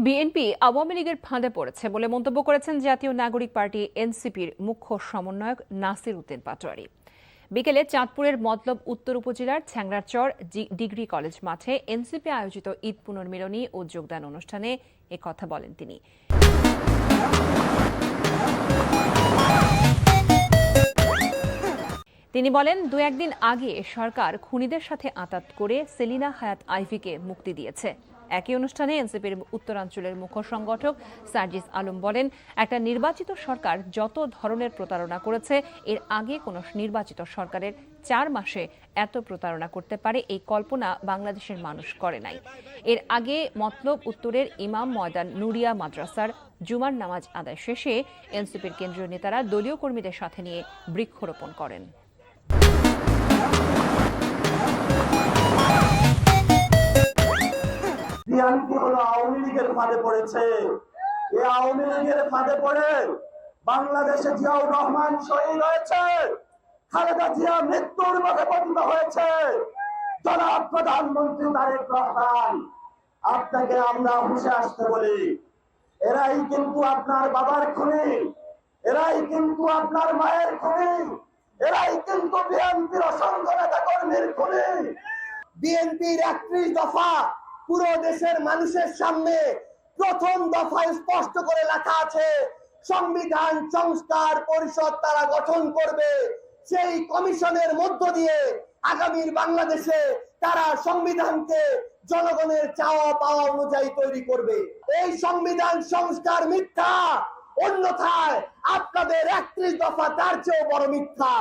BNP Awami লীগের ফাঁদে পড়েছে বলে মন্তব্য করেছেন জাতীয় নাগরিক পার্টি এনসিপির মুখ্য সমন্বয়ক নাসির উদ্দিন পাটোয়ারি। বিকেলে চাঁদপুরের মতলব উত্তর উপজেলার ছ্যাংরাচর ডিগ্রি কলেজ মাঠে এনসিপি আয়োজিত ঈদ পুনর্মিলনী ও যোগদান অনুষ্ঠানে একথা বলেন তিনি। তিনি বলেন, দু একদিন আগে সরকার খুনিদের সাথে আঁতাত করে সেলিনা হায়াত আইভিকে মুক্তি দিয়েছে। একই অনুষ্ঠানে এনসিপির উত্তরাঞ্চলের মুখ্য সংগঠক সার্জিস আলম বলেন, একটা নির্বাচিত সরকার যত ধরনের প্রতারণা করেছে এর আগে কোনো নির্বাচিত সরকারের 4 মাসে এত প্রতারণা করতে পারে এই কল্পনা বাংলাদেশের মানুষ করে নাই। এর আগে মতলব উত্তরের ইমাম ময়দান নুরিয়া মাদ্রাসার জুমার নামাজ আদায় শেষে এনসিপির কেন্দ্রীয় নেতারা দলীয় কর্মীদের সাথে নিয়ে বৃক্ষরোপণ করেন। বিএনপি হলো আওয়ামী লীগের ফাঁদে পড়েছে। এই আওয়ামী লীগের ফাঁদে পড়ে বাংলাদেশে জিয়াউর রহমান শহীদ হয়েছে, খালেদা জিয়া মৃত্যুর মুখে পতিত হয়েছে, জনাব প্রধানমন্ত্রী তারেক রহমান। আপনাকে আমরা হুঁশে আসতে বলি, এরাই কিন্তু আপনার বাবার খুনি, এরাই কিন্তু আপনার মায়ের খুনি, এরাই কিন্তু বিএনপির অসংখ্য নেতা কর্মীর খুনি। বিএনপির 31 দফা পুরো দেশের মানুষের সামনে প্রথম দফায় স্পষ্ট করে লেখা আছে, সংবিধান সংস্কার পরিষদ তারা গঠন করবে। সেই কমিশনের মধ্য দিয়ে আগামীর বাংলাদেশে তারা সংবিধানকে জনগণের চাওয়া পাওয়া অনুযায়ী তৈরি করবে। এই সংবিধান সংস্কার মিথ্যা, অন্যথায় আপনাদের 31 দফা তার চেয়েও বড় মিথ্যা।